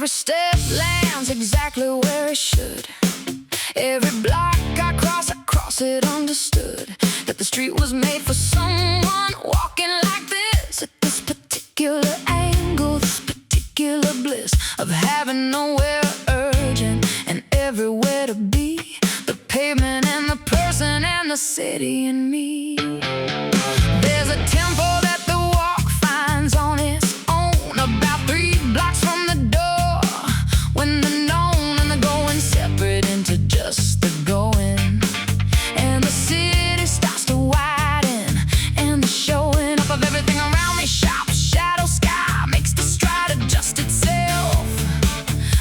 Every step lands exactly where it should. Every block I cross it understood that the street was made for someone walking like this. At this particular angle, this particular bliss of having nowhere urgent and everywhere to be. The pavement and the person and the city and me. There's a tempo that the walk finds on its own, about 3 blocks from the door. When the known and the going separate into just the going, and the city starts to widen, and the showing up of everything around me. Sharp shadow sky makes the stride adjust itself,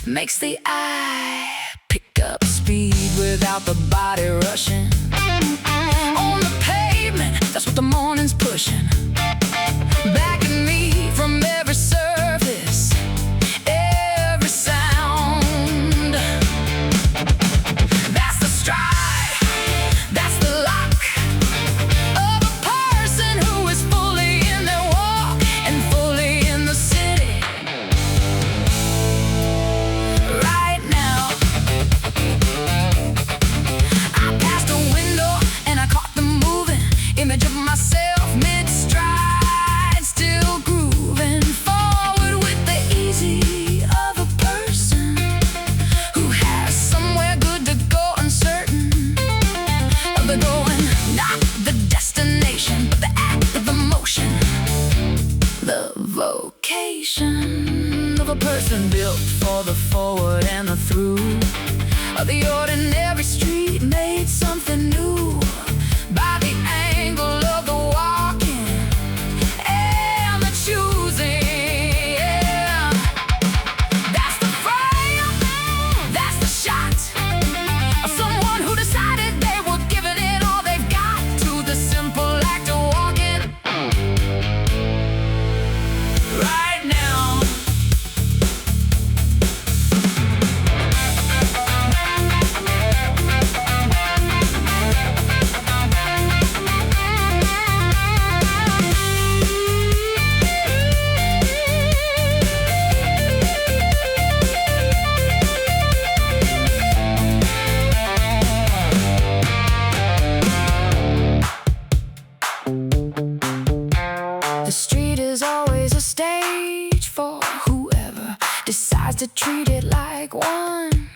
makes the eye pick up speed without the body rushing. On the pavement, that's what the morning's pushing back at me from every surface, every sound. That's the stride, that's the lock of a person who is fully in their walk and fully in the city right now. I passed a window and I caught the moving image of myself mid-stride, still grooving forward with the easy of a person who has somewhere good to go, uncertain of the going, not the destination, but the act of the motion, the vocation of a person built for the forward and the through of the ordinary street, made something new by the angle of the walking and the choosing. That's the frame, that's the shot of someone who decided they were giving it all they've got to the simple act of walking right now. The street is always a stage for whoever decides to treat it like one,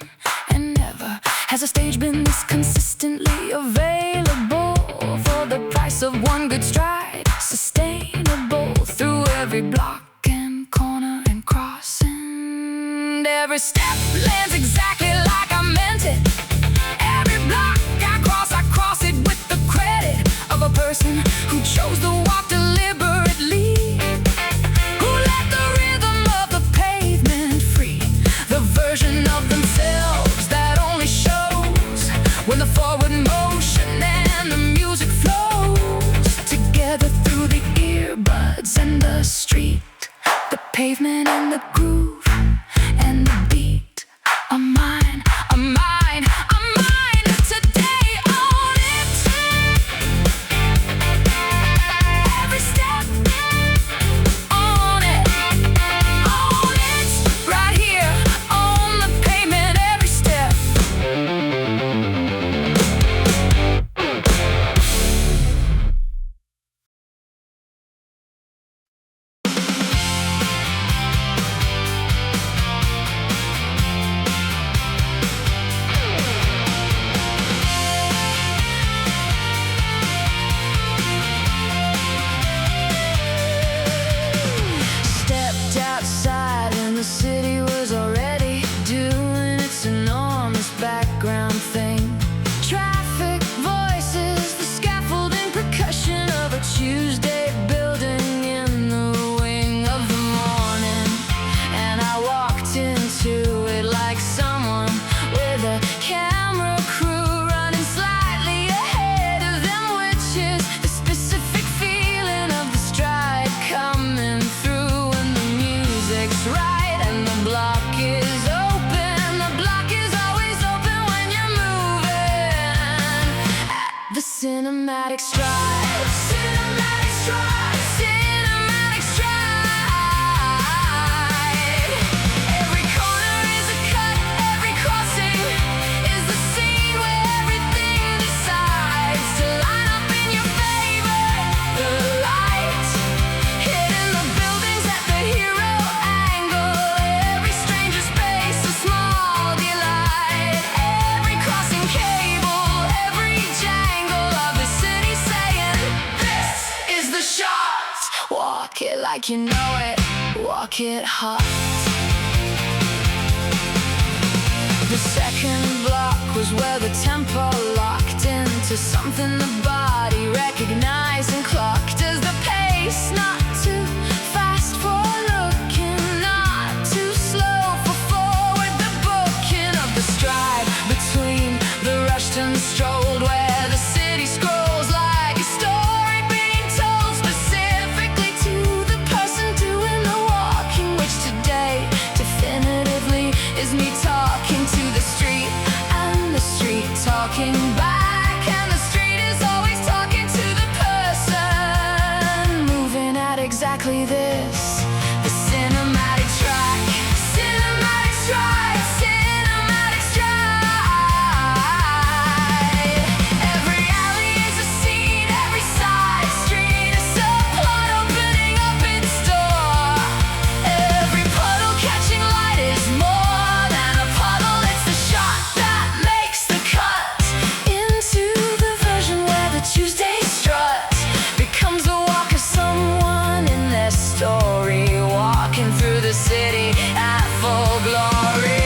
and never has a stage been this consistently available for the price of one good stride, sustainable through every block and corner and crossing. Every step lands exactly like I meant it. Every block I cross it with the credit of a person who chose to walk deliberately, who let the rhythm of the pavement free, the version of themselves that only shows when the forward motion and the music flows together through the earbuds and the street, the pavement and the groove and the beat are mine, are mine, are mine today. Own it. Every step, own it, right here on the pavement. Every step. Stepped outside and the city was already doing its enormous background thing. Traffic voices, the scaffolding percussion of a Tuesday building in the wing of the morning. And I walked into it like someone with a camera crew running slightly ahead of them, which is the specific feeling of the stride coming through when the music's right and the block is open. The block is always open when you're moving at the cinematic stride. Cinematic stride. Cinematic stride. Every corner like you know it, walk it hot. The second block was where the tempo locked into something the body recognized and clocked as the pace, not too fast for looking, not too slow for forward. The booking of the stride between the rushed and strolled, where the city scrolls like a story being told specifically to the person doing the walking, which today definitively is me talking to the street and the street talking back, and the street is always talking to the person moving at exactly this, the cinematic track, cinematic stride, cinematic stride. Every alley is a scene, every side street is a plot opening up its door. Every puddle catching light is more than a puddle, it's the shot that makes the cut into the version where the Tuesday strut becomes the walk of someone in their story, walking through the city at full glory.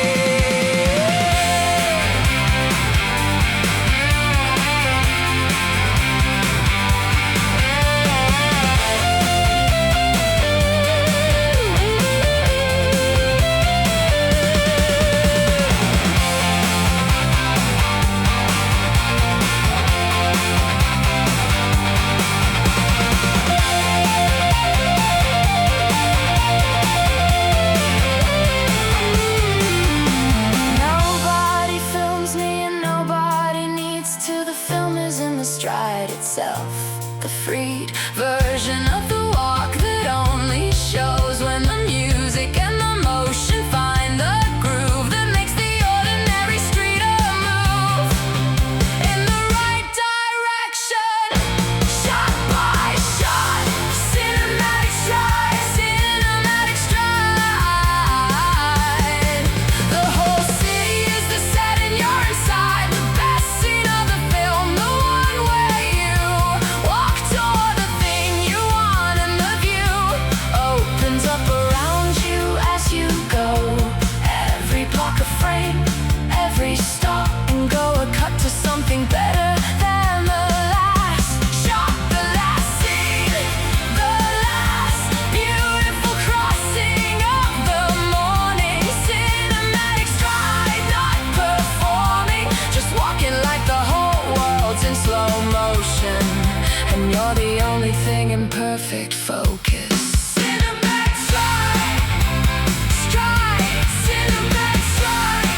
Nobody films me and nobody needs to. The film is in the stride itself, the freed version of the walk that only shows when the music and the motion find the groove that makes the ordinary streeter move in the right direction, shot by shot, cinematic stride, cinematic stride. The whole city is the set and you're inside the best scene of the film, the one where you walk toward the thing you want and the view opens up around you as you go. Every block of frame, every stop and go, a cut to something better than the last shot, the last scene, the last beautiful crossing of the morning. Cinematic stride, not performing, just walking like the whole world's in slow motion, and you're the only thing in perfect focus. Cinematic stride, stride, cinematic stride,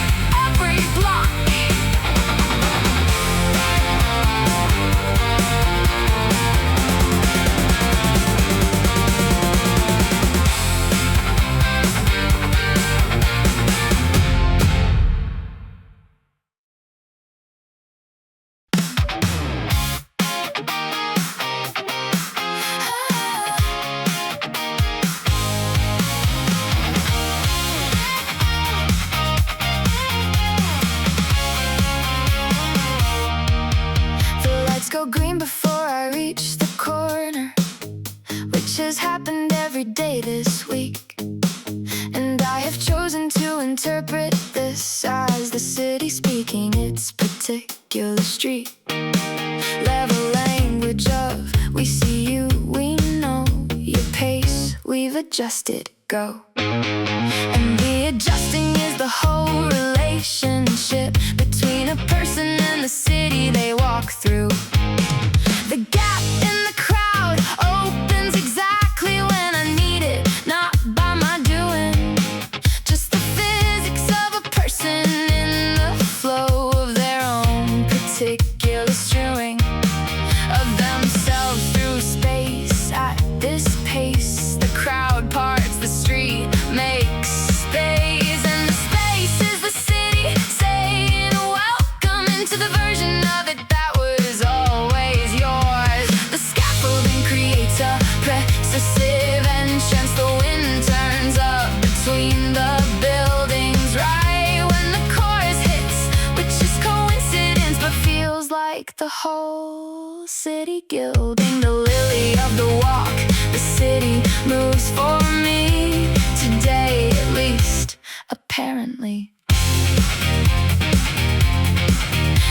every block. The lights go green before I reach the corner, which has happened every day this week. And I have chosen to interpret this as the city speaking its particular street level language of we see you, we know your pace, we've adjusted, go. And the adjusting is the whole relationship between a person and the city they walk through. The gap in the crowd opens exactly when I need it, not by my doing, just the physics of a person in the flow of their own particular strewing of themselves through space at this pace. The crowd parts the street, makes space, and the space is the city saying welcome into the version of it that was always yours. The scaffolding creates a precessive entrance, the wind turns up between the buildings right when the chorus hits, which is coincidence but feels like the whole city gilding. The lily of the walk, the city moves for me today, at least, apparently.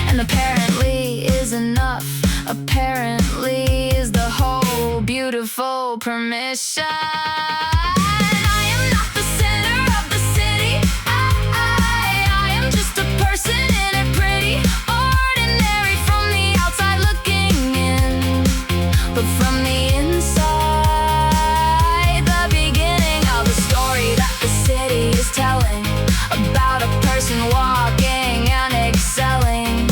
And apparently is enough. Apparently is the whole beautiful permission. I am not the center of the city. I am just a person in it, pretty ordinary from the outside looking in, but from the inside, the beginning of a story that the city is telling about a person walking and excelling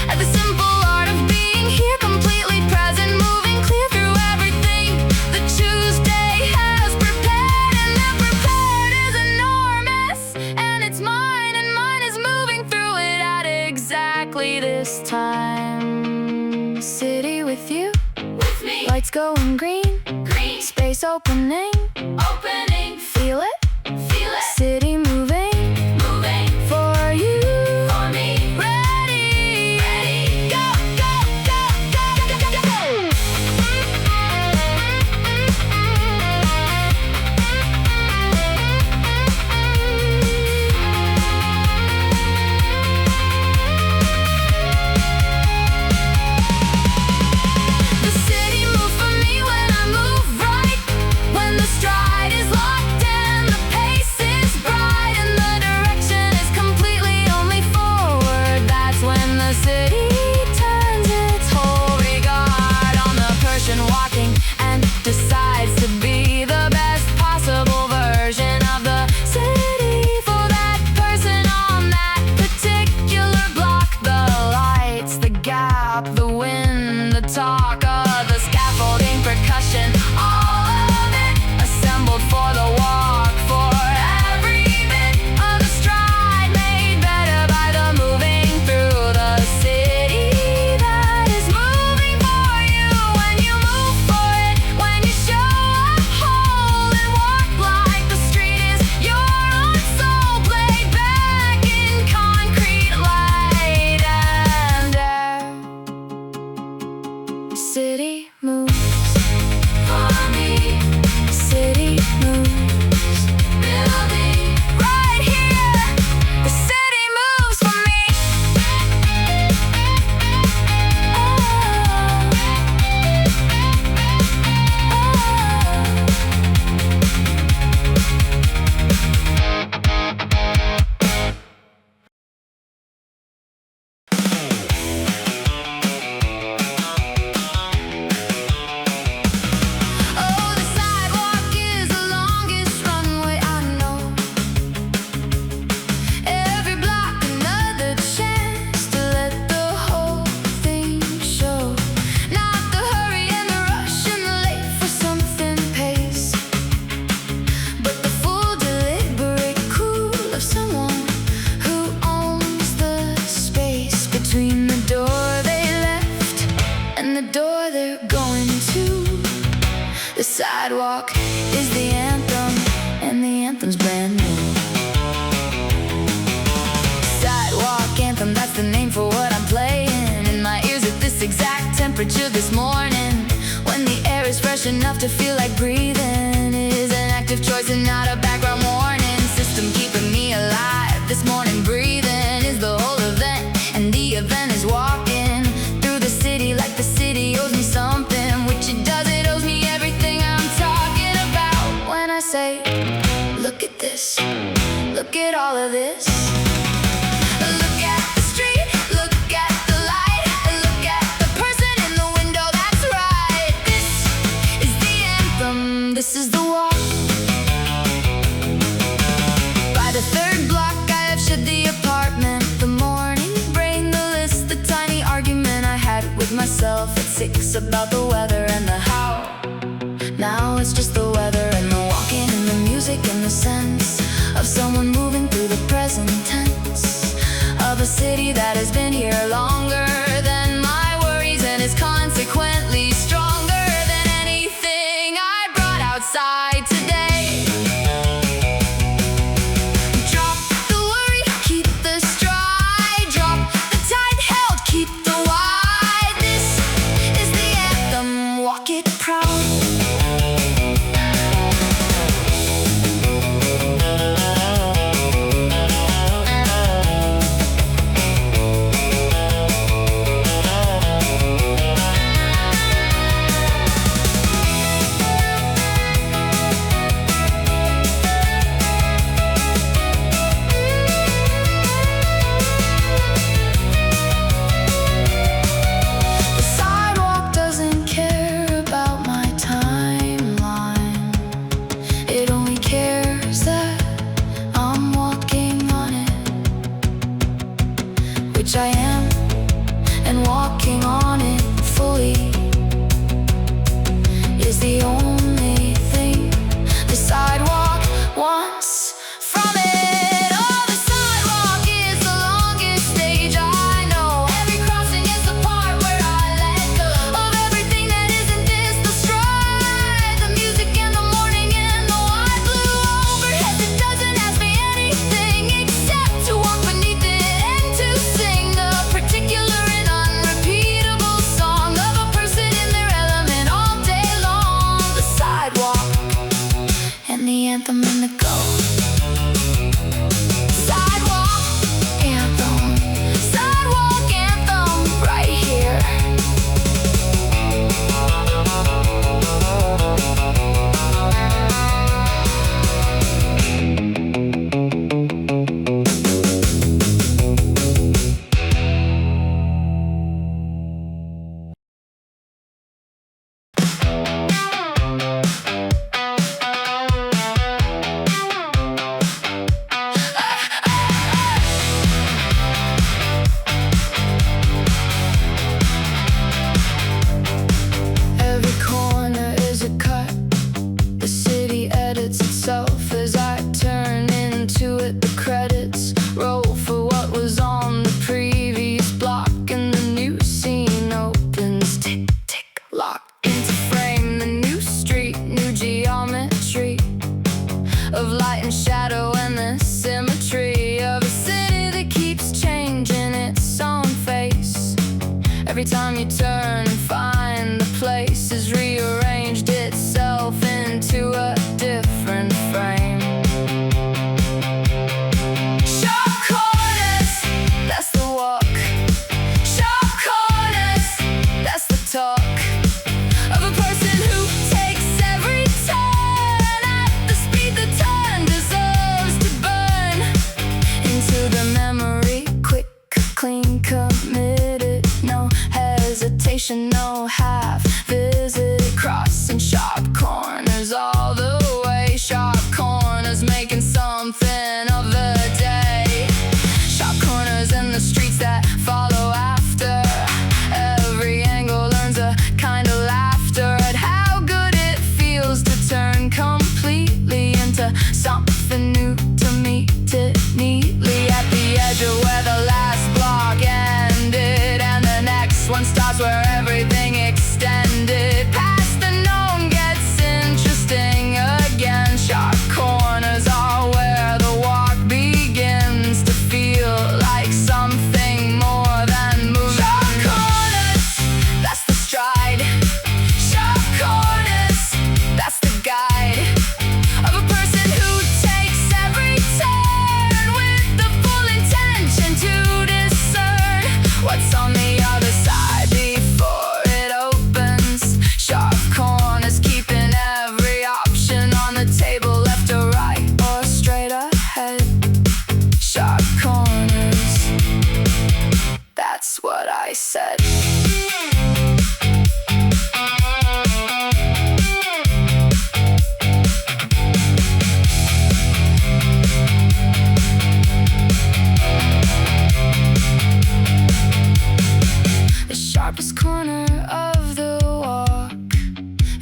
at the simple art of being here, completely present, moving clear through everything the Tuesday has prepared. And that prepared is enormous, and it's mine, and mine is moving through it at exactly this time. City with you, with me. Lights going green, green. Space opening, opening. Feel it, feel it. City moving, moving. For you, for me. Ready, ready. Go, go, go, go, go, go, go. The city moves for me when I move right, when the stride is locked and the pace is bright and the direction is completely only forward. That's when the city turns its whole regard on the person walking and decides to be the best possible version of the city for that person on that particular block. The lights, the gap, the wind, the talk of the scaffolding, percussion, all of it assembled for the walk, for every bit of the stride made better by the moving through the city that is moving for you. When you move for it, when you show up whole and walk like the street is your own soul, played back in concrete, light and air. City moves for me. City moves, building right here. The city moves for me. Oh, the sidewalk is the longest runway I know. Every block another chance to let the whole thing show. Not the hurry and the rush and the late for something pace, but the full deliberate cool of someone who owns the space between the door they left and the door they're going to. The sidewalk is the anthem, and the anthem's brand new. Sidewalk anthem, that's the name for what I'm playing in my ears at this exact temperature this morning. When the air is fresh enough to feel like breathing, it is an active choice and not a background warning system keeping me alive. This morning breathing is the whole event, and the event is walking through the city like the city owes me something, which it does. It owes me everything I'm talking about when I say, look at this, look at all of this. Look at the street, look at the light, look at the person in the window, that's right. This is the anthem, this is the walk. By the third block I have shed the apartment, the morning brain, the list, the tiny argument I had with myself at 6 about the weather and the how. Now it's just the weather and the walking and the music and the sense of someone moving through the present tense of a city that has been here longer than my worries and is consequently stronger than anything I brought outside today. Drop the worry, keep the stride, drop the tide held, keep the wide. This is the anthem, walk it proud. which I am, and walking on it fully is the only thing the sidewalk wants from it. Oh, the sidewalk is the longest stage I know. Every crossing is the part where I let go of everything that isn't this, the stride, the music in the morning and the wide blue overhead that doesn't ask me anything except to walk beneath it and to sing the particular and unrepeatable song of a person in their element all day long. The sidewalk and the anthem in the go. Sidewalk anthem right here. Every corner is a cut. The city edits itself as I turn into it. The credits roll for what was on the previous block, and the new scene opens. Tick, tick, lock into frame. The new street, new geometry of light and shadow, and the symmetry of a city that keeps changing its own face. Every time you turn and find the place has rearranged itself into a different frame. Sharp corners, that's the walk. Sharp corners, that's the talk of a person who takes every turn at the speed the turn deserves to burn into the memory. Quick, clean, committed, no hesitation, no half visit, crossing sharp corners all the way. Sharp corners making something of the day. Sharp corners in the streets that follow after. Every angle learns a kind of laughter at how good it feels to turn completely into something new, to meet it neatly at the edge of where the last block ended and the next one starts where everything extended. Past the known gets interesting again. Sharp corners are where the walk begins to feel like something more than moving. Sharp corners, that's the stride. Sharp corners, that's the guide of a person who takes every turn with the full intention to discern what's on the other side before it opens. Sharp corners keeping every option on the table, left or right or straight ahead. Sharp corners, that's what I said. The sharpest corner of the walk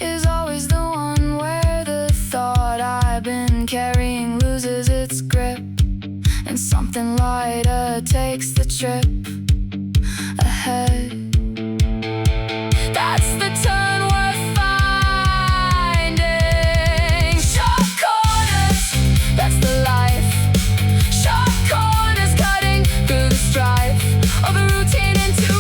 is always the one where the thought I've been carrying loses its grip, and something lighter takes the trip ahead. That's the turn we're finding. Sharp corners, that's the life. Sharp corners cutting through the strife of the routine into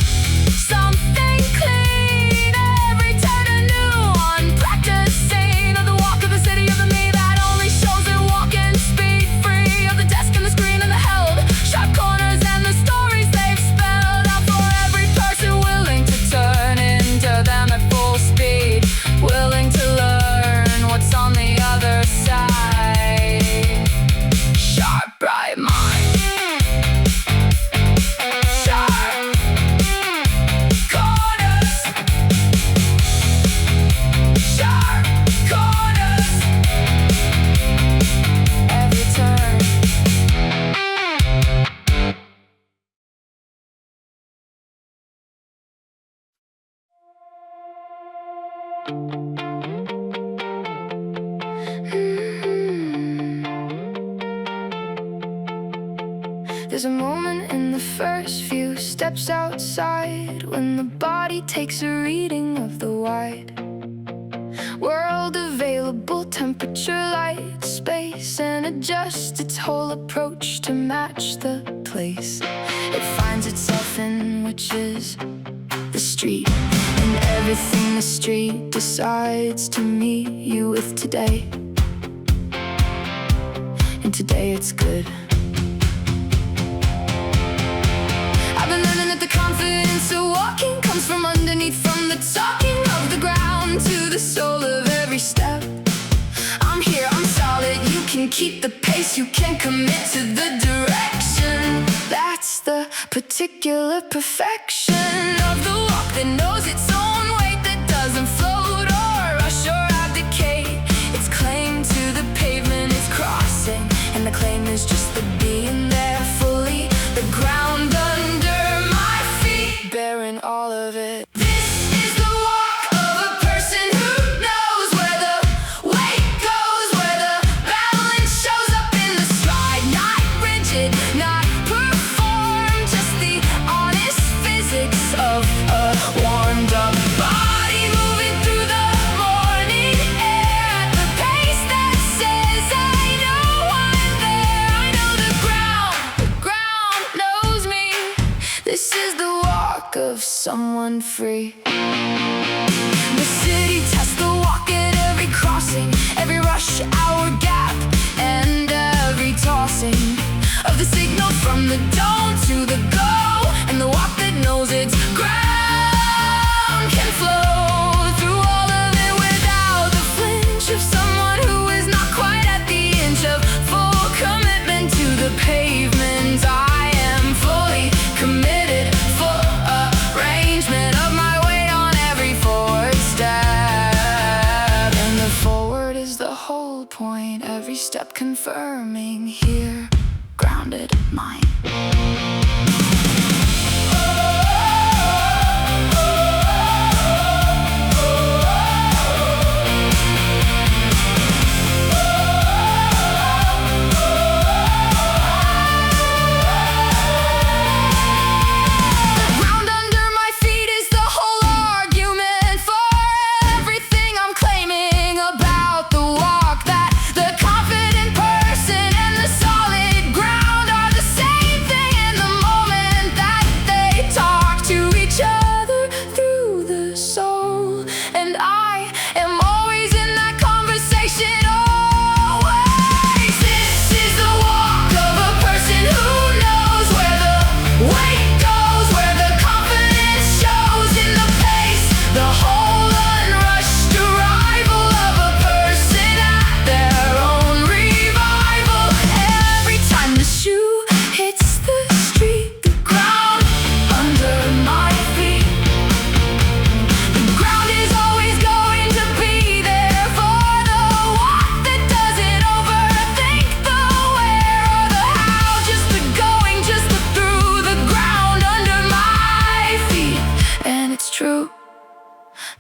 something clean. Every turn a new one, practicing of the walk of the city of the me that only shows it walking speed free of the desk and the screen and the held. Sharp corners and the stories they've spelled out for every person There's a moment in the first few steps outside, when the body takes a reading of the wide world, available temperature, light, space, and adjusts its whole approach to match the place it finds itself in, which is the street, and everything the street decides to meet you with today. And today it's good. I've been learning that the confidence of walking comes from underneath, from the talking of the ground to the soul of every step. I'm here, I'm solid, you can keep the pace, you can commit to the direction. That's the particular perfection of the walk that knows its own weight, that doesn't float or rush or abdicate. Its claim to the pavement is crossing, and the claim is just the being there fully, the ground under my feet, bearing all of it. This is the walk of a person who knows where the weight goes, where the balance shows up in the stride. Not rigid, not performed, just the honest physics of a warmed up body moving through the morning air at the pace that says I know I'm there. I know the ground knows me. This is the walk of someone free. The city tests the walk at every crossing, every rush hour gap, and every tossing of the signal from the dawn to the go. And the walk that knows its ground can flow through all of it without the flinch of someone who is not quite at the inch of full commitment to the pavement. I am fully committed, full arrangement of my weight on every forward step. And the forward is the whole point, every step confirming here, grounded mine.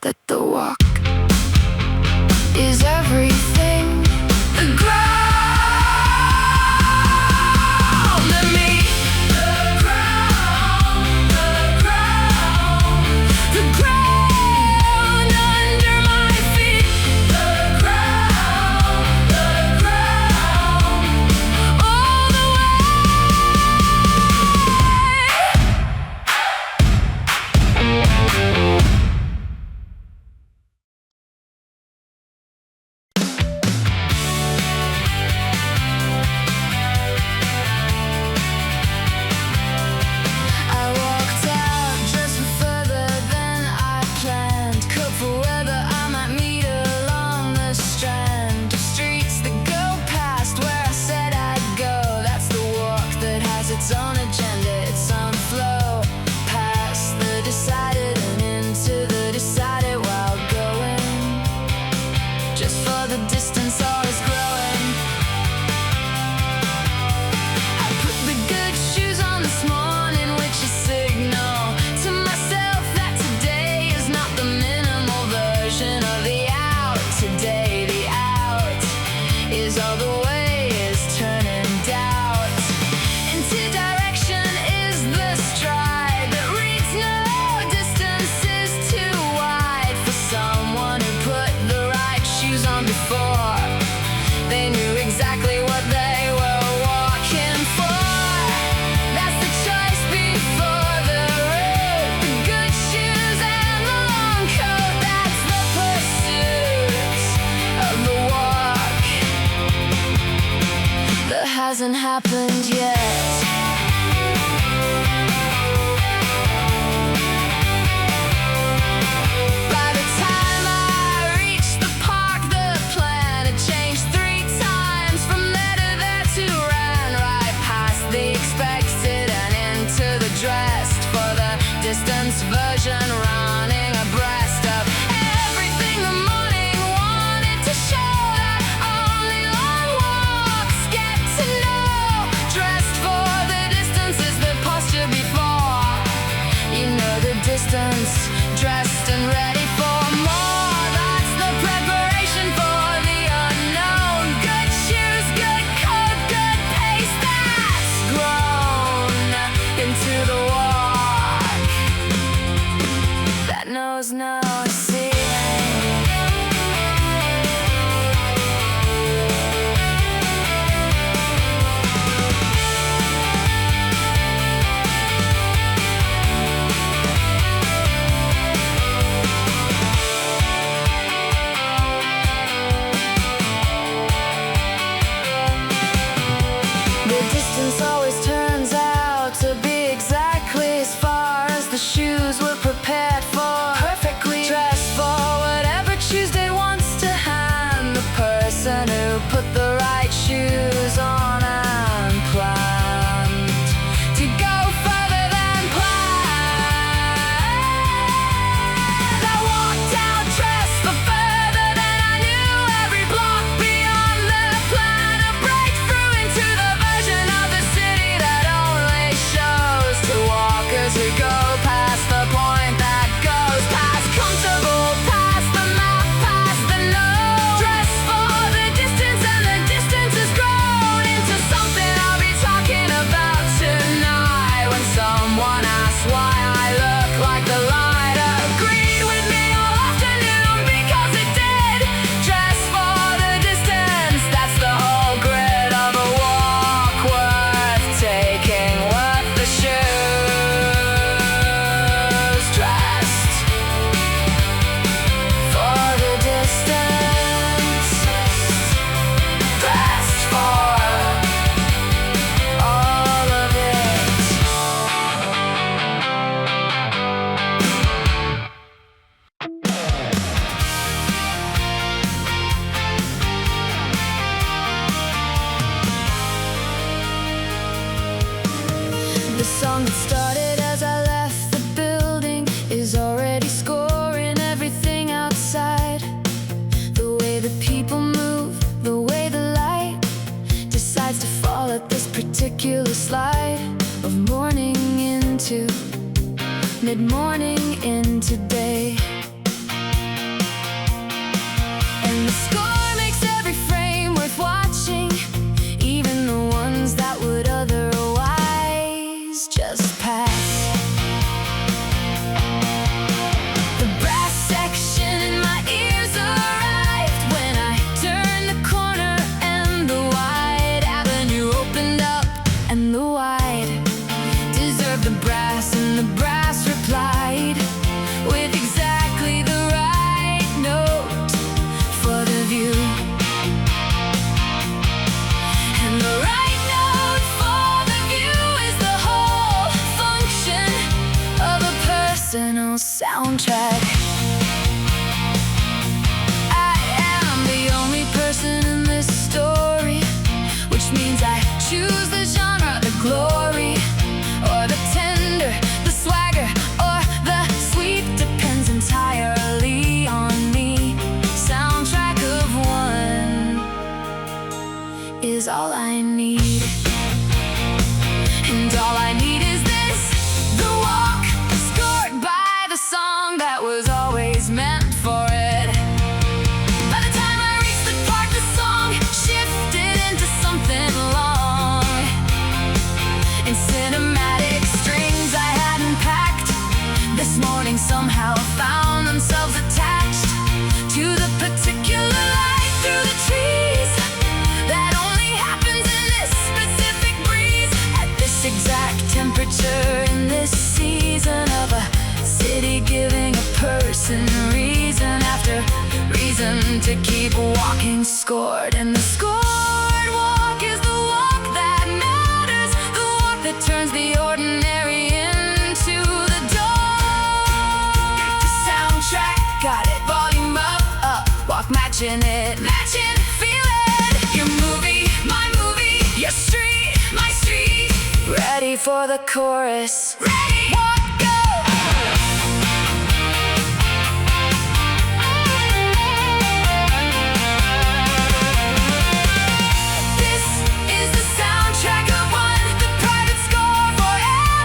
That the walk is everything. The ground and me. The ground, the ground, the ground under my feet. The ground, all the way. Its own agenda, its own flow, past the decided and into the decided while going. Just for the distance, all is growing. I put the good shoes on this morning, which is signal to myself that today is not the minimal version of the out. Today, the out is all the way is turning doubt into direction. end yet. By the time I reached the park, the plan had changed 3 times. From there to there to ran right past the expected and into the dressed for the distance version, running abreast of everything the morning wanted to show. That only long walks get to know. Dressed for the distances, the posture before. You know the distance, dressed and ready for more. That's the preparation for the unknown. Good shoes, good coat, good pace. That's grown into the walk that knows no ceiling. The distance always turns out to be exactly as far as the shoes were prepared for. Perfectly dressed for whatever Tuesday wants to hand. The person who put the right shoes on and planned to go further than planned. I walked out dressed for further than I knew. Every block beyond the plan, a breakthrough into the version of the city that only shows to walkers who go past the point that goes past comfortable, past the map, past the nose. Dressed for the distance, and the distance has grown into something I'll be talking about tonight. When someone asks why I look like the light, agreed with me all afternoon because it did. Dressed for the distance, that's the whole grid of a walk worth taking, worth the shoes. Dressed for the distance, dressed for all of it. The song that started as I left the building is already scoring everything outside. The way the people move, the way the light decides to fall at this particular slide of morning into mid-morning into day. And the score makes every frame worth watching, even the ones that would otherwise just pass. The brass section in my ears arrived when I turned the corner and the wide avenue opened up, and the wide deserved the brass, and the brass replied with exactly the right note for the view. And the right note for the view is the whole function of a personal soundtrack. I am the only person in this story, which means I choose the genre, the glory, or the tender, the swagger, or the sweet. Depends entirely on me. Soundtrack of one is all I need. And all I need is this, the walk, scored by the song that was always meant for it. By the time I reached the park, the song shifted into something long. And cinematic strings I hadn't packed this morning somehow found themselves attached to the particular light through the trees that only happens in this specific breeze at this exact temperature in this season of a city, giving a person reason after reason to keep walking. Scored, and the scored walk is the walk that matters. matching it, feel it. Your movie, my movie, your street, my street. Ready for the chorus. Ready, walk, go. This is the soundtrack of one, the private score for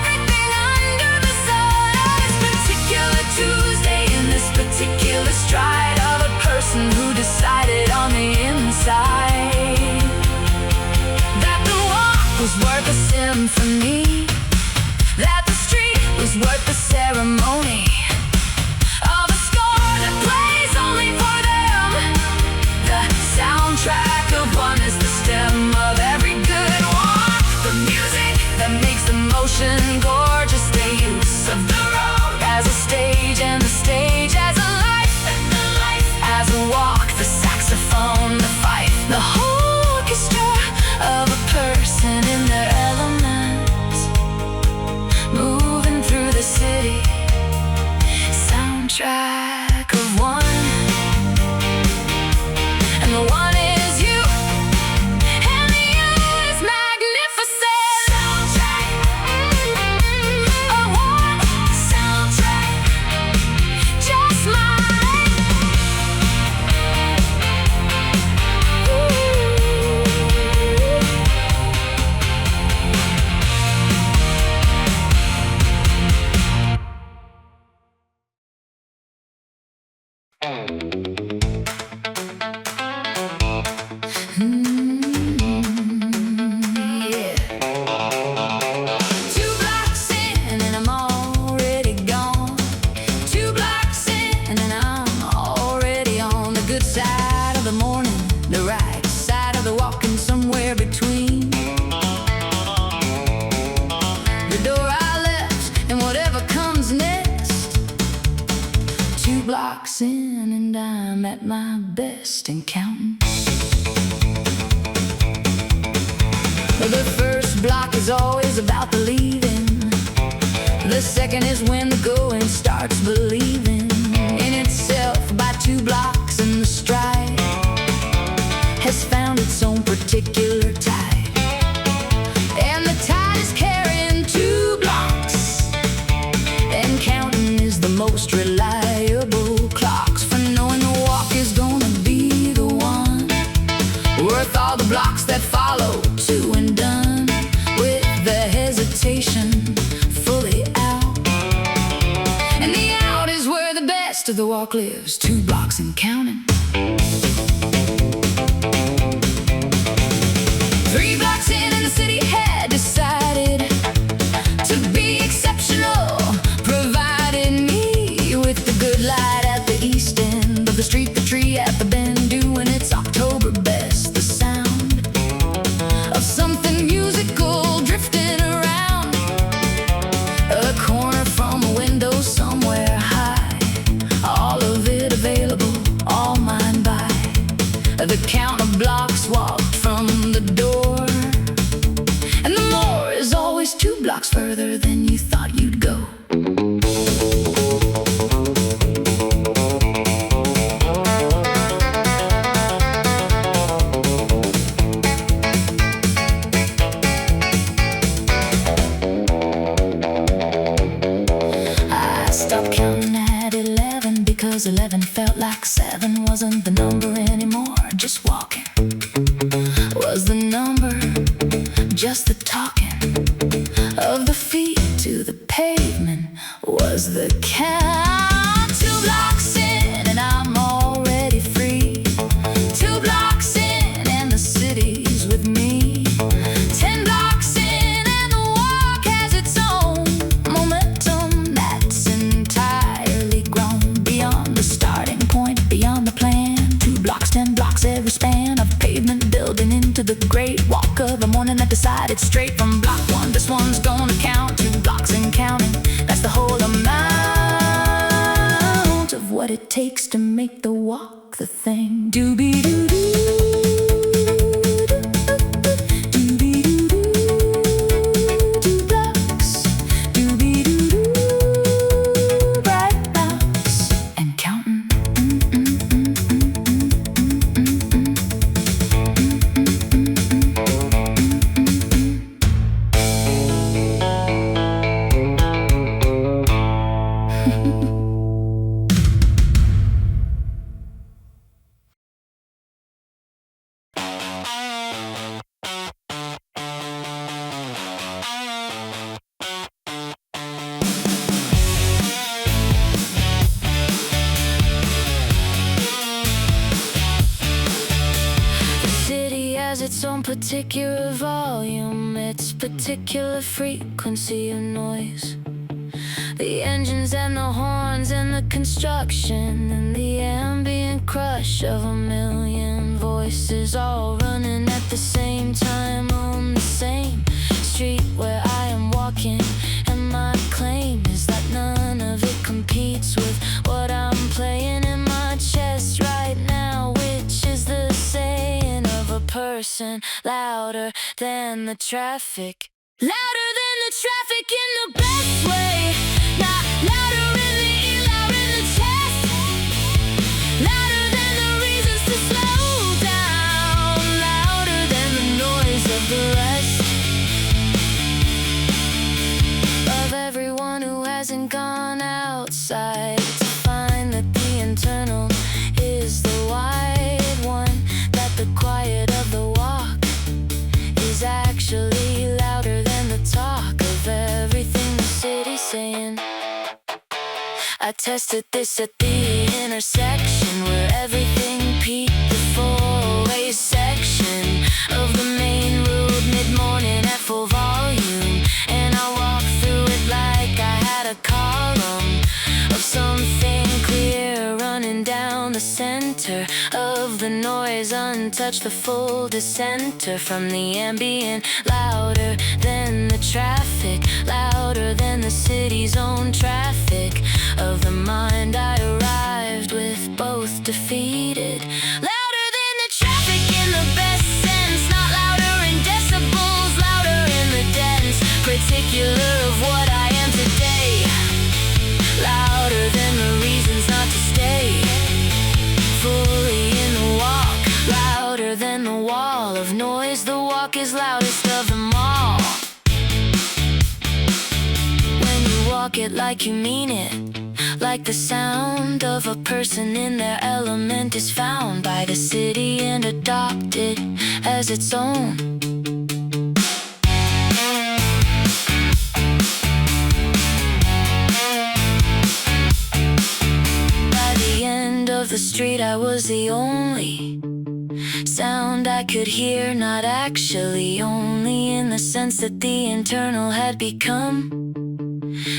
everything under the sun. On this particular Tuesday, in this particular stride of a person who decided on the inside that the walk was worth a symphony, that the street was worth the ceremony of a score that plays only for them. The soundtrack of one is the stem of every good walk. The music that makes the motion gorgeous, the use of the road as a stage and the stage as a life, as a walk, the saxophone, the fife, the whole orchestra of a person in their elements, moving through the city. Soundtrack of one, and the one is you, and the you is magnificent. Soundtrack of one, soundtrack just mine. Yeah. 2 blocks in and I'm already gone. 2 blocks in and I'm already on the good side of the morning, the right side of the walking, somewhere between the door I left and whatever comes next. 2 blocks in and I'm at my best and counting. The first block is always about the leaving. The second is when the going starts believing in itself. By 2 blocks and the stride has found its own particular tide, and the tide is carrying 2 blocks, and counting is the most reliable clocks for knowing the walk is gonna be the one worth all the blocks that follow. 2 and done with the hesitation fully out, and the out is where the best of the walk lives. 2 blocks and counting. 3 blocks in and the city had decided to be exceptional, provided me with the good light at the east end of the street, the tree at the bend doing its October best, the sound of something musical drifting around a corner from a window somewhere high, all of it available, all mine by the count of blocks walked from the door, and the more is always 2 blocks further than you thought you'd go. I stopped counting at 11 because 11 felt like 7 wasn't the number anymore. Just walking was the number, just the talking of the feet to the pavement was the count. 2 blocks in and I'm already free. 2 blocks in and the city's with me. 10 blocks in and the walk has its own momentum that's entirely grown beyond the starting point, beyond the plan. 2 blocks, 10 blocks, every span of pavement building into the great walk of a morning that decided straight from block 1. This one's gonna count. 2 blocks and counting, that's the whole amount of what it takes to make the walk the thing. Doobie-doo-doo. Doobie-doo-doo. 2 blocks. Doobie-doo-doo. 2 bright blocks and counting. particular volume, its particular frequency of noise. The engines and the horns and the construction and the ambient crush of a million voices all running at the same time on the same street where I am walking. And my claim is that none of it competes with what I'm playing in my chest right now, which is the saying of a person louder than the traffic. Louder than the traffic in the best way. Not louder in the ear, louder in the chest. Louder than the reasons to slow down. Louder than the noise of the rest. Of everyone who hasn't gone outside to find that the internal is the wide one. That the quiet of the walk is actually louder than the talk of everything the city's saying. I tested this at the intersection where everything peaked, the four-way section of the main road mid-morning at full volume. And I walked through it like I had a column of something clear running down the center of the noise, untouched, the full dissenter from the ambient. Louder than the traffic, louder than the city's own traffic of the mind. I arrived with both defeated. Louder than the traffic in the best sense, not louder in decibels, louder in the dense particular of what I am today. Louder than the reasons not to stay fully in the walk. Louder than the wall of noise, the walk is loudest of them all. When you walk it like you mean it, like the sound of a person in their element is found by the city and adopted as its own. By the end of the street I was the only sound I could hear, not actually only in the sense that the internal had become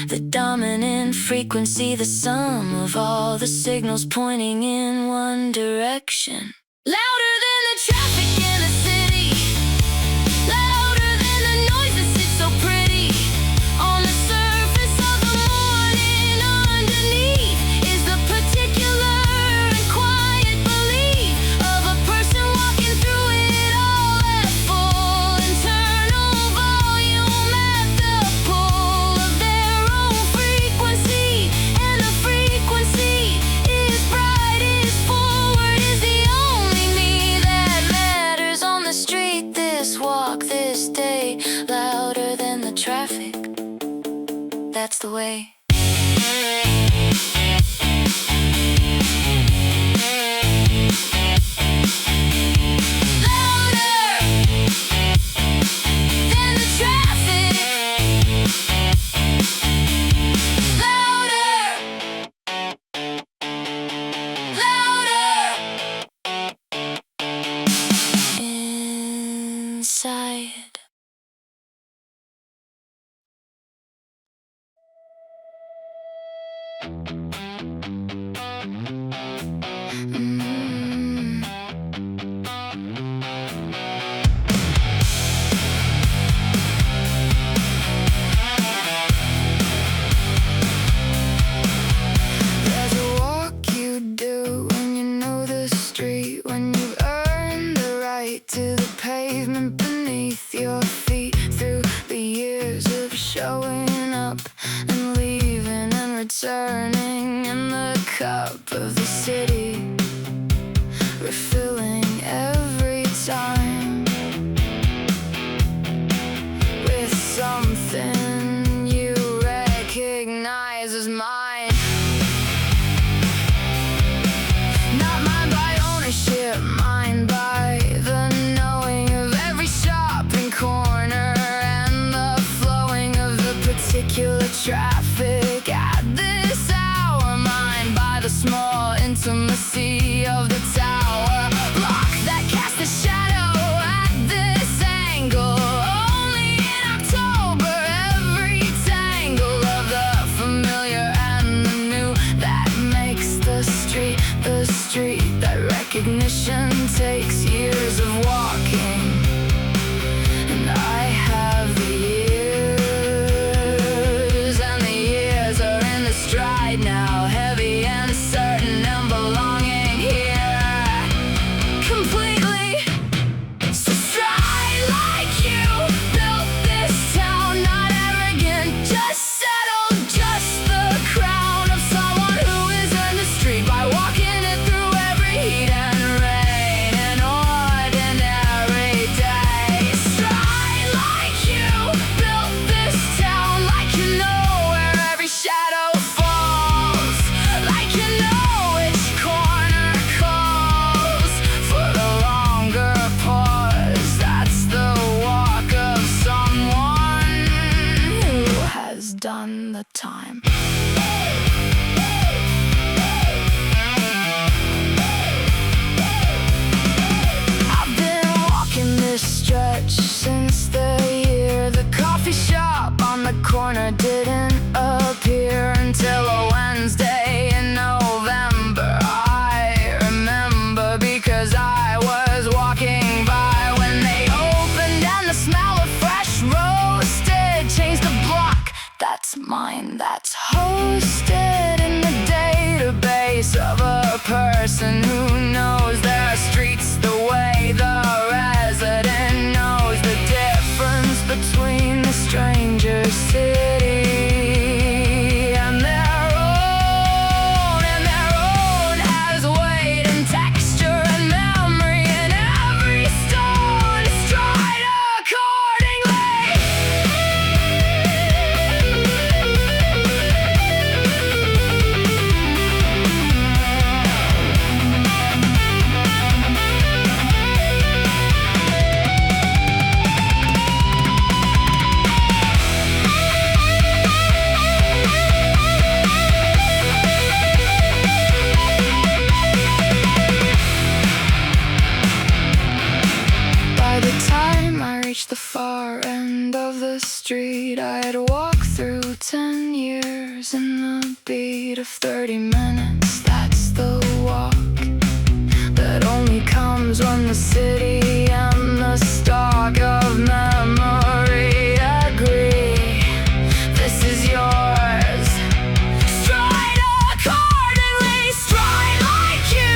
the dominant frequency, the sum of all the signals pointing in one direction. Louder than the traffic in the city, louder than the noise that sits so pretty on the surface of the morning. Underneath is the particular and quiet belief of a person walking through it all at full internal volume, at the pull of their own frequency. And the frequency is bright, is forward, is the only me that matters on the street. This walk, this day, louder than the traffic. That's the way. Louder than the traffic. Louder. Louder. Inside. There's a walk you do when you know the street, when you've earned the right to the pavement beneath your feet. Through the years of showing up and leaving and returning, and the cup of the city refilling every time with something you recognize as mine. Not mine by ownership, mine by the knowing of every shop and corner and the flowing of the particular traffic at this hour. Mine by the small intimacy of the tower block that casts a shadow at this done the time. I've been walking this stretch since the year the coffee shop on the corner didn't appear until a Wednesday in November. I remember because I was walking by when they opened and the smell of fresh roasted changed the block. That's mine, that's hosted in the database of a person who knows their streets the way the resident knows the difference between the stranger city and their own has weight and texture and memory, and every stone is tried accordingly. By the time I reached the far end of the street, I had walked through 10 years in the beat of 30 minutes. That's the walk that only comes when the city and the stock of memory agree. This is yours. Stride accordingly, stride like you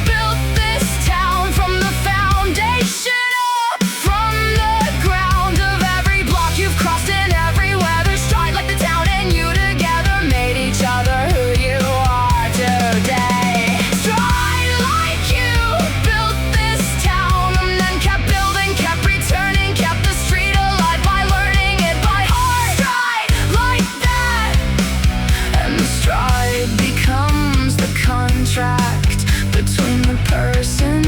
built this town from the foundation up, from the ground of every block you've crossed in every weather. Stride like the town and you together made each other who you are today. Stride like you built this town and then kept building, kept returning, kept the street alive by learning it by heart. Stride like that, and the stride becomes the contract between the person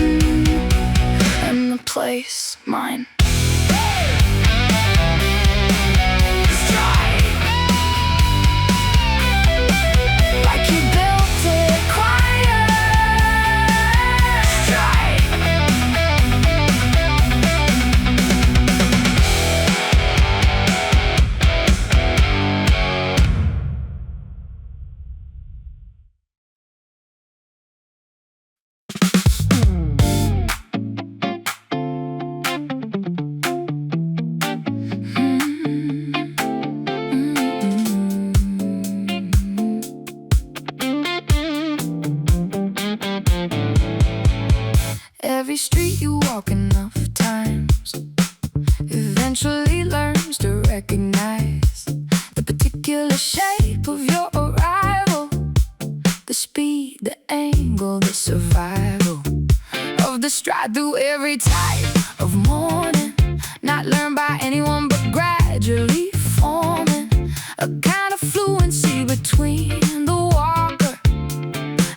and the place, mine. Stride like you built it quiet. Stride. Every street you walk enough times eventually learns to recognize the particular shape of your arrival, the speed, the angle, the survival of the stride through every type of morning, not learned by anyone but gradually forming a kind of fluency between the walker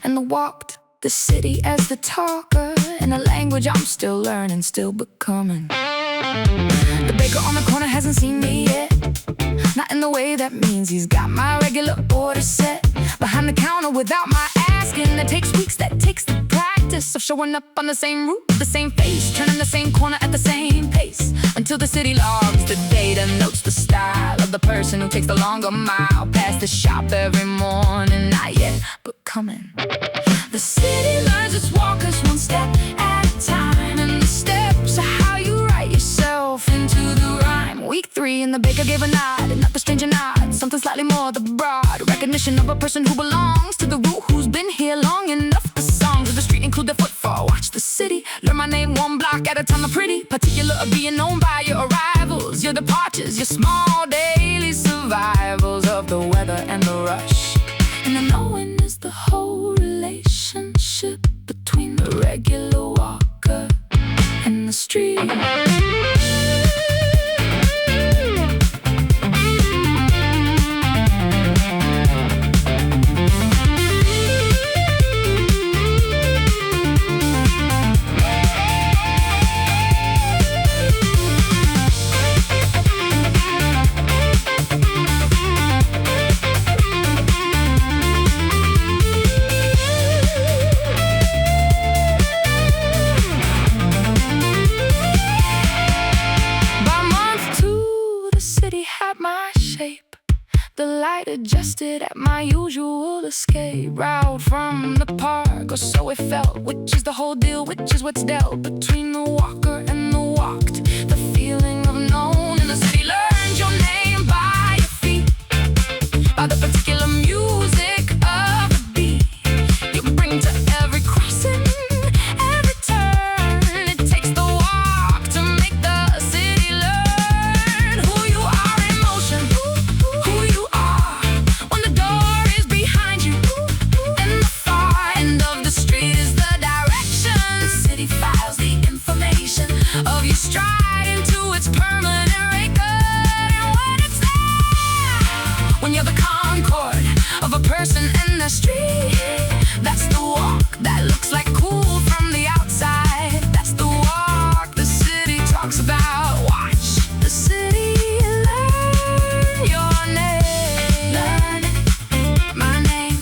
and the walked, the city as the talker, and a language I'm still learning, still becoming. The baker on the corner hasn't seen me yet, not in the way that means he's got my regular order set behind the counter without my asking. That takes weeks, that takes the practice of showing up on the same route, the same face, turning the same corner at the same pace, until the city logs the data, notes the style of the person who takes the longer mile past the shop every morning. Not yet, but coming. The city learns its walkers one step at a time, and the steps are how you write yourself into the rhyme. Week 3 and the baker gave a nod, and not the stranger nod, something slightly more the broad recognition of a person who belongs to the root, who's been here long enough. The songs of the street include their footfall. Watch the city, learn my name one block at a time. I'm pretty particular of being known by your arrivals, your departures, your small daily survivals of the weather and the rush. And the knowing is the whole relationship between the regular walker and the street. at my shape. The light adjusted at my usual escape route from the park, or so it felt. Which is the whole deal, which is what's dealt between the walker and the walked. The feeling of known in the city. Learned your name by your feet, by the particular music of the beat you bring to every crossing, every turn. It takes the walk to make the city learn who you are in motion, who you are when the door is behind you, and the far end of the street is the direction. The city files the information of your stride into its permanent record. And when it's there, when you're the concord of a person in the street, that's the walk that looks like cool from the outside. That's the walk the city talks about. Watch the city learn your name. Learn it, my name.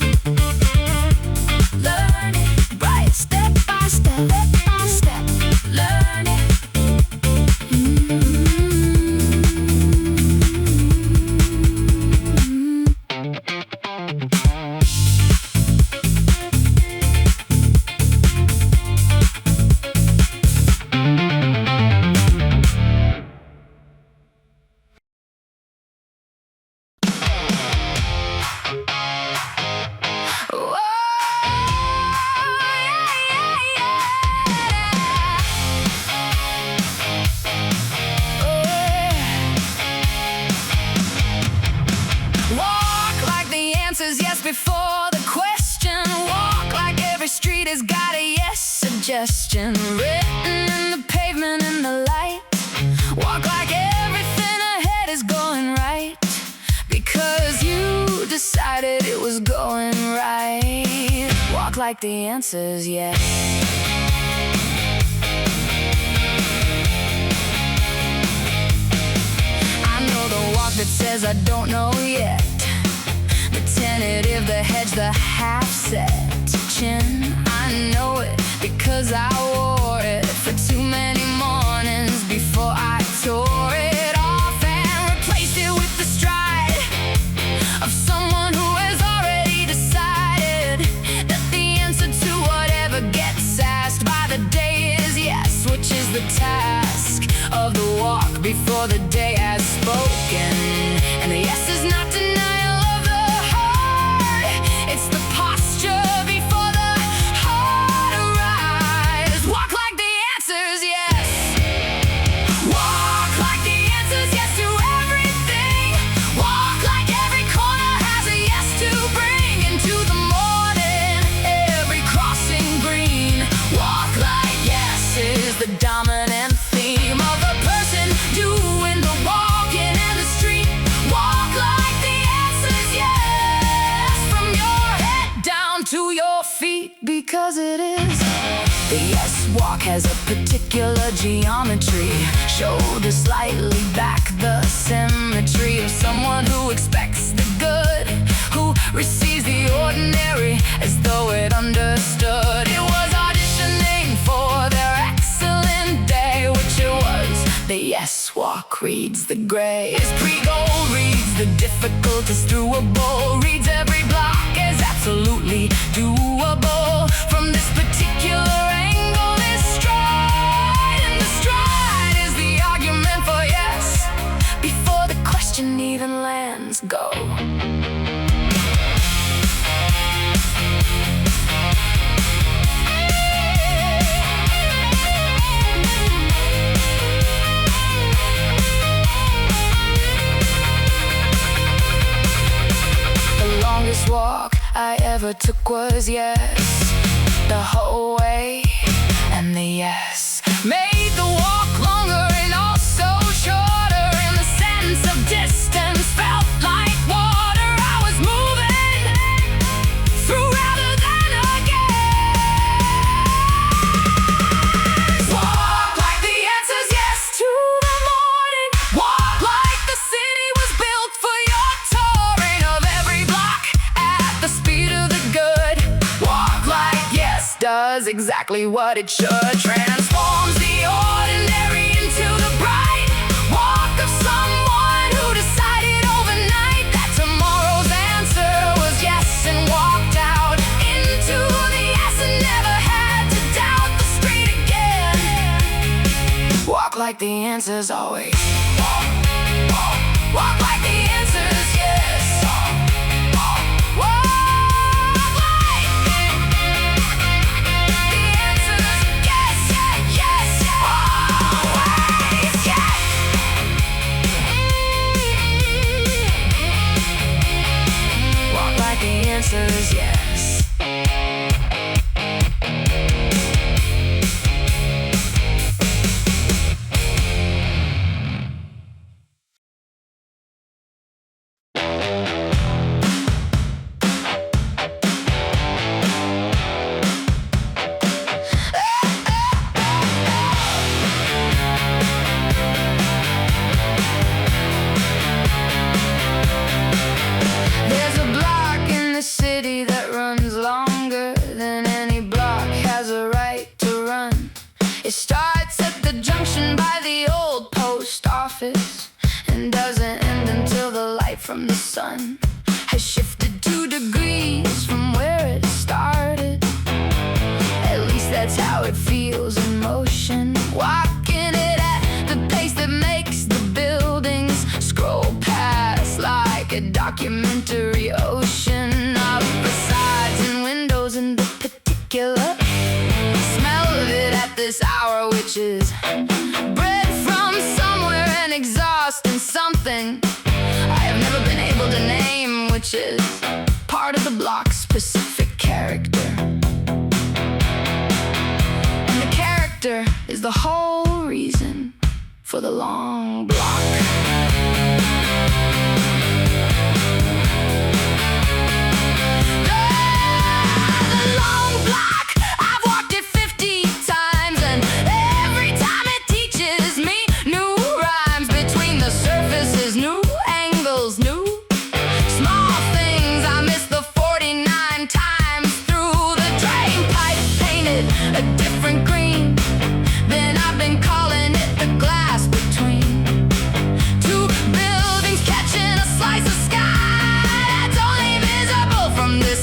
Learn it, right, step by step, step by step. Learn it. Whoa, walk like the answer's yes before the question. Walk like every street has got a yes suggestion written in the pavement in the light. Walk like everything ahead is going right, because you decided it was going right. Walk like the answer's yes. I know the walk that says I don't know yet, the tentative, the hedge, the half-set chin. I know it because I wore it for too many mornings before I tore it off and replaced it with the stride of someone who has already decided that the answer to whatever gets asked by the day is yes, which is the task of the walk before the day has spoken. And the yes is not denial of the heart, it's the posture before the heart arrives. Walk like the answer's yes. Walk like the answer's yes to everything. Walk like every corner has a yes to bring into the morning, every crossing green. Walk like yes is the dominant theme of the person doing the walking and the street. Walk like the answer's yes, from your head down to your feet, because it is. The yes walk has a particular geometry, shoulder slightly back, the symmetry of someone who expects the good, who receives the ordinary as though it understood. It was auditioning for their excellent day, which it was. The yes walk reads the gray as pre-goal, reads the difficult as throughable, reads every block as absolutely doable. From this particular angle, this stride, and the stride is the argument for yes before the question even lands. Go. The longest walk I ever took was yes, the whole way, and the yes made the walk longer and also shorter, in the sense of distance felt like water. I was moving through rather than against. Walk like the answer's yes to the morning. Walk like the city was built for your touring of every block at the speed of the good. Walk like yes does exactly what it should, transforms the ordinary into the bright. Walk of someone who decided like the answer's always. Walk like the answer's yes. Walk like the answer's yes, yeah, yes, yeah. Always, yeah. Walk like the answer's yes. City that runs longer than any block has a right to run. It starts at the junction by the old post office and doesn't end until the light from the sun has shifted 2 degrees from where it started. At least that's how it feels in motion. Walking it at the pace that makes the buildings scroll past like a documentary ocean. Smell of it at this hour, which is bread from somewhere and exhaust and something I have never been able to name, which is part of the block's specific character. And the character is the whole reason for the long block.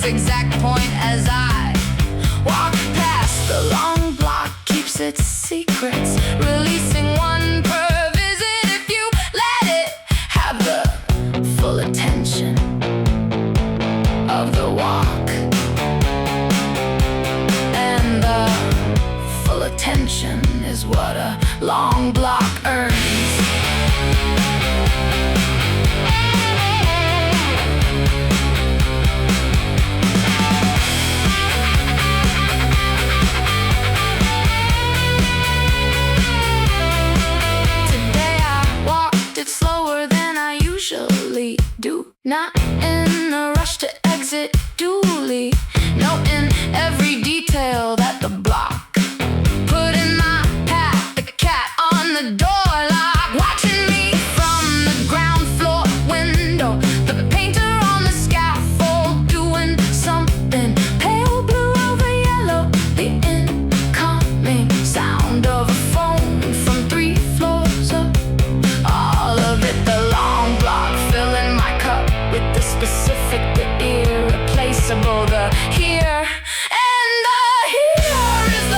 Exact point as I walk past the long block keeps its secrets, releasing one per visit if you let it have the full attention of the walk. And the full attention is what a long block earns. Not in a rush to exit duly, noting every detail that the block put in my path. The cat on the door lock, watching me from the ground floor window. The painter on the scaffold doing something pale blue over yellow. The incoming sound of a phone from 3 floors up. All of it, the long block filling my cup with the specific, the irreplaceable, the here. And the here is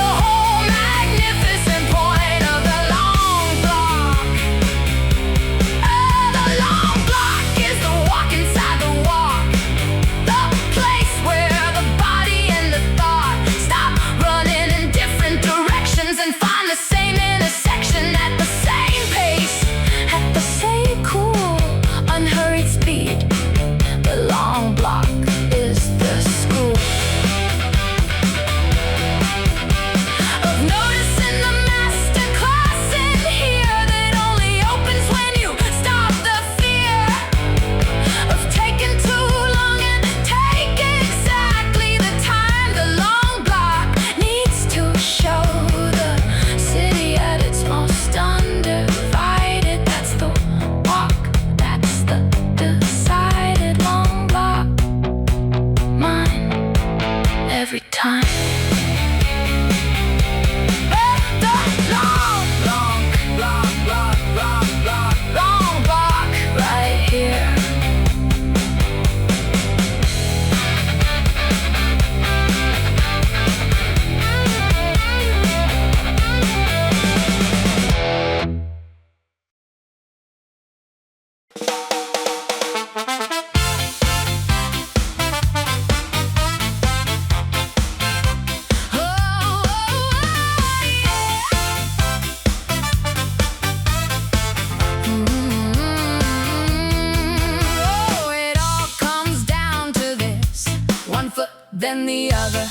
than the other.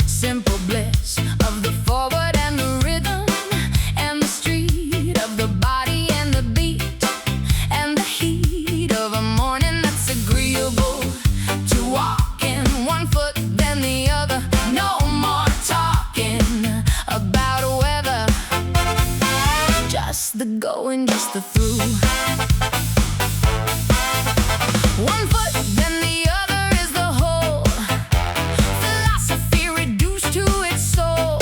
Simple bliss of the forward and the rhythm and the street of the body and the beat and the heat of a morning that's agreeable to walk in. One foot than the other. No more talking about weather. Just the going, just the through. One foot then the other is the whole philosophy reduced to its soul.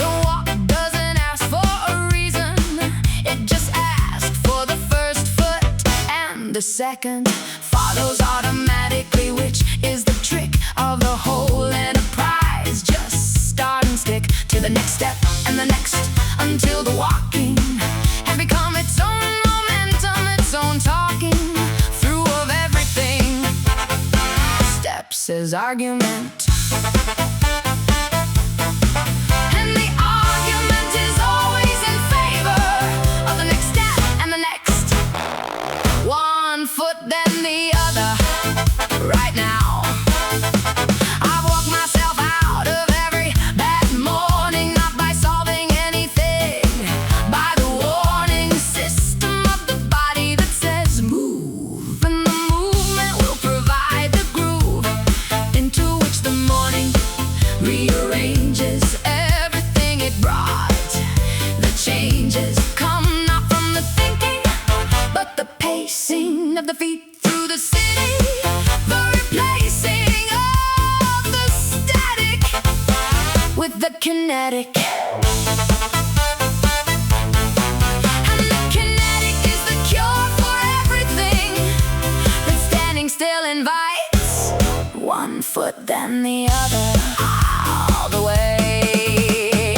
The walk doesn't ask for a reason, it just asks for the first foot, and the second follows automatically, which is the trick of the whole enterprise. Just start and stick to the next step and the next until the walking has become its own momentum, its own talking through of everything. Steps is argument, and the argument is always in favor of the next step and the next. One foot then the other. Right now I've walked myself out of every bad morning, not by solving anything, by the warning system of the body that says move, and the movement will provide the groove into which the morning rearranges everything it brought. The changes come not from the thinking, but the pacing of the feet through the city, the replacing of the static with the kinetic. And the kinetic is the cure for everything that standing still invites. One foot then the other, all the way.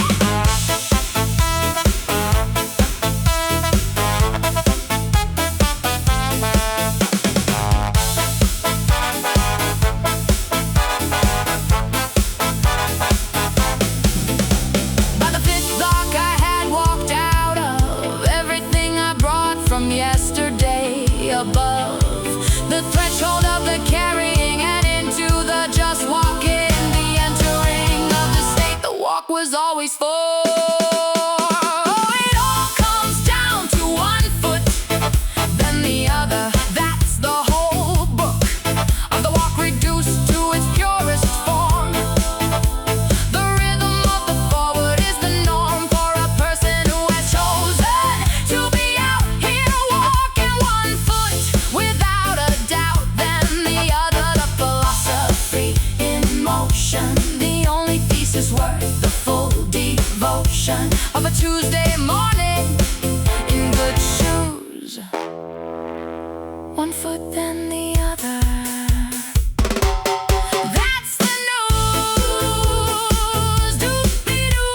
By the fifth block I had walked out of everything I brought from yesterday, above the threshold of the carrying and into the just walking, the entering of the state the walk was always for. It all comes down to one foot then the other. That's the whole book of the walk reduced to its purest form. The rhythm of the forward is the norm for a person who has chosen to be out here walking. One foot without a doubt then the other. The philosophy in motion, the only thesis worth the full devotion of a Tuesday morning in good shoes. One foot then the other. That's the news. Doop-be-doo.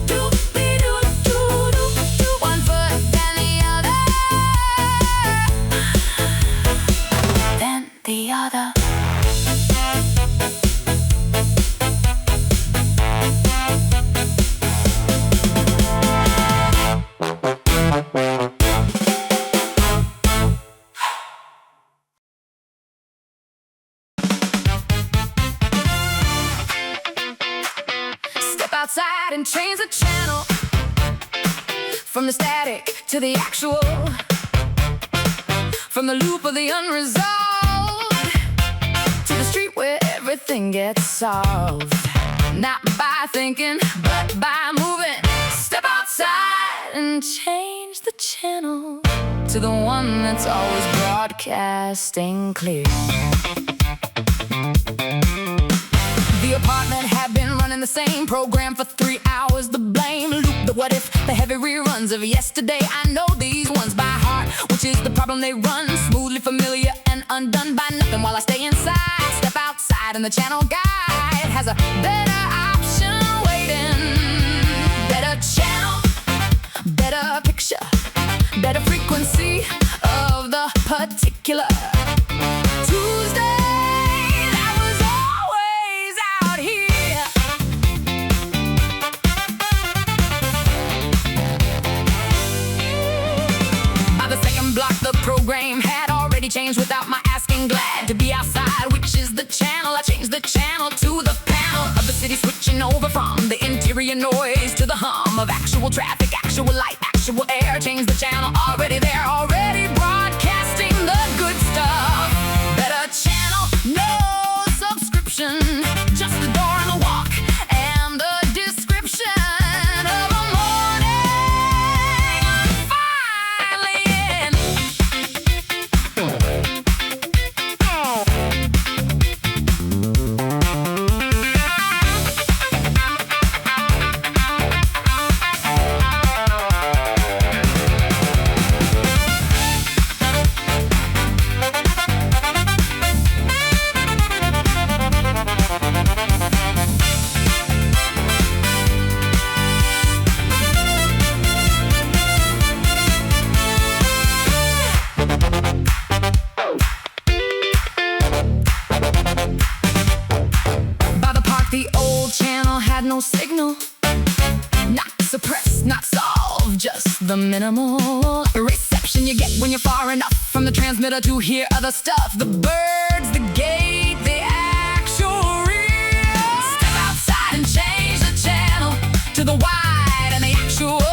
Doop-be-doo-doo-doo-doo. One foot then the other. Then the other. Step outside and change the channel from the static to the actual, from the loop of the unresolved to the street where everything gets solved. Not by thinking, but by moving. Step outside and change the channel to the one that's always broadcasting clear. The apartment had been running the same program for 3 hours. The blame loop, the what if, the heavy reruns of yesterday. I know these ones by heart, which is the problem. They run smoothly familiar and undone by nothing while I stay inside. Step outside and the channel guide has a better option waiting. Better channel, better picture, better frequency of the particular Tuesday that was always out here. By the second block the program had already changed without my asking. Glad to be outside ambient noise to the hum of actual traffic, actual light, actual air. Change the channel, already there, already broadcasting the good stuff. Better channel, no subscription, just a door and a walk and the description of a morning finally in. The old channel had no signal, not suppressed, not solved, just the minimal reception you get when you're far enough from the transmitter to hear other stuff. The birds, the gate, the actual real. Step outside and change the channel to the wide and the actual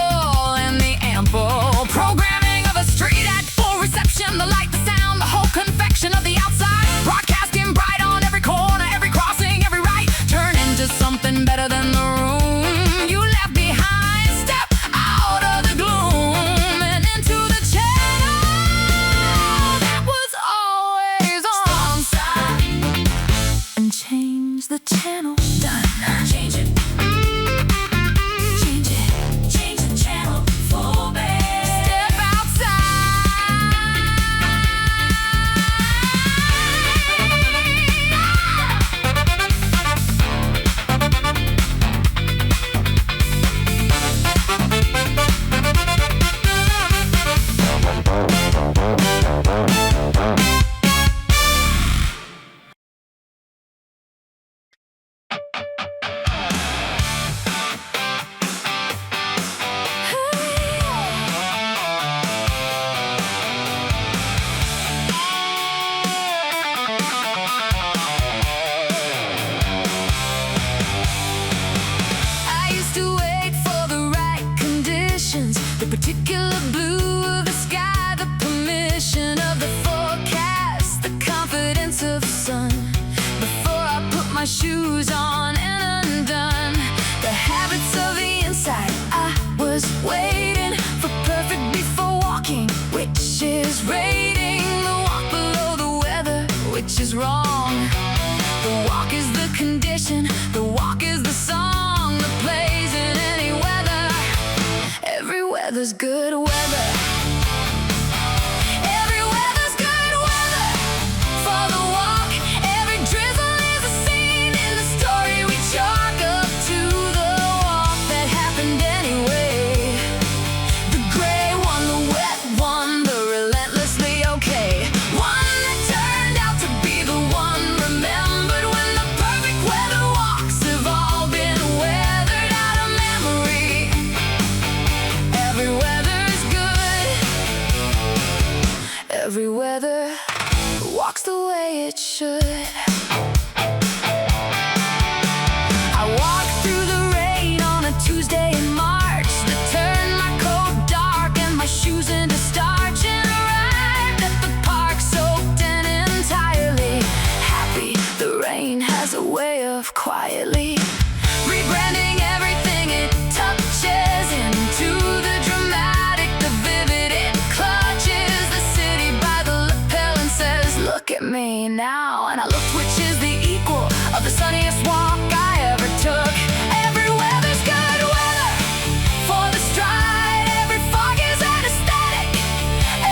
and the ample. Programming of a street at full reception, the light, the sound, the whole confection of the outside. Broadcasting bright on every corner, every crossing, every right. Turn into something better than the room you left behind. Step out of the gloom and into the channel that was always on. Stop and change the channel. Done. Change it. Change it. Change the channel. Full band. Step I used to wait for the right conditions, the particular blue of the sky, the permission of the forecast, the confidence of the sun. Before I put my shoes on and undone, the habits of the inside, I was waiting for perfect before walking, which is rating the walk below the weather, which is wrong. The walk is the condition, the walk is the song that plays in any weather. Every weather's good weather. Every weather's good weather for the walk. Every drizzle is a scene in the story we chalk up to the walk that happened anyway. The gray one, the wet one, the relentlessly okay one that turned out to be the one remembered when the perfect weather walks have all been weathered out of memory. Every weather's good. Every weather walks the way it should. I walked through the rain on a Tuesday in March that turned my coat dark and my shoes into starch, and arrived at the park soaked in entirely happy. The rain has a way of quietly rebranding everything it touches into the dramatic, the vivid. It clutches the city by the lapel and says, look at me now. And I looked, which is the equal of the sunniest walk I ever took. Every weather's good weather for the stride. Every fog is anesthetic.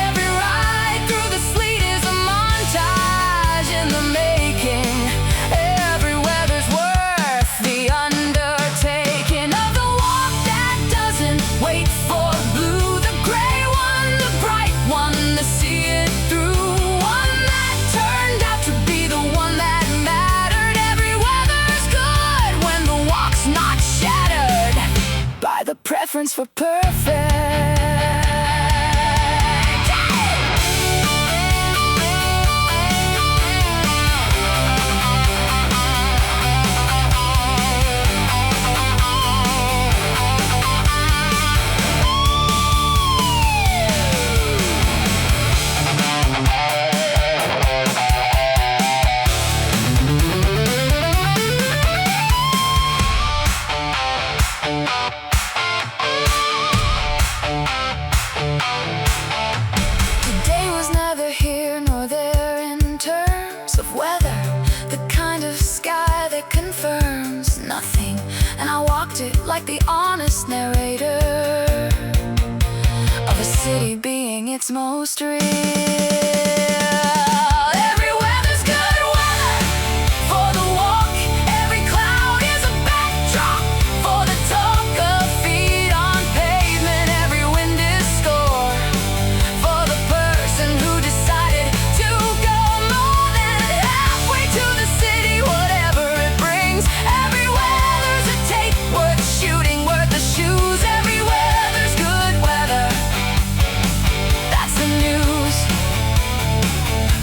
Every ride through the sleet is a montage in the making. Every weather's worth the undertaking of the walk that doesn't wait for blue. The gray one, the bright one, to see it through. One that turned out to be the one that mattered. Every weather's good when the walk's not shattered by the preference for perfect. nothing, and I walked it like the honest narrator of a city being its most real. Every weather's good weather for the walk. Every cloud is a backdrop for the talk of feet on pavement. Every wind is score for the person who decided to go more than halfway to the city, whatever it brings. Every weather's a take worth shooting, worth the shoes. Every weather's good weather. That's the news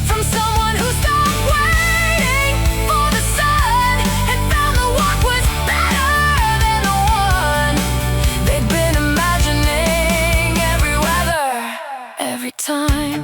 from someone who stopped waiting for the sun and found the walk was better than the one they'd been imagining. Every weather, every time.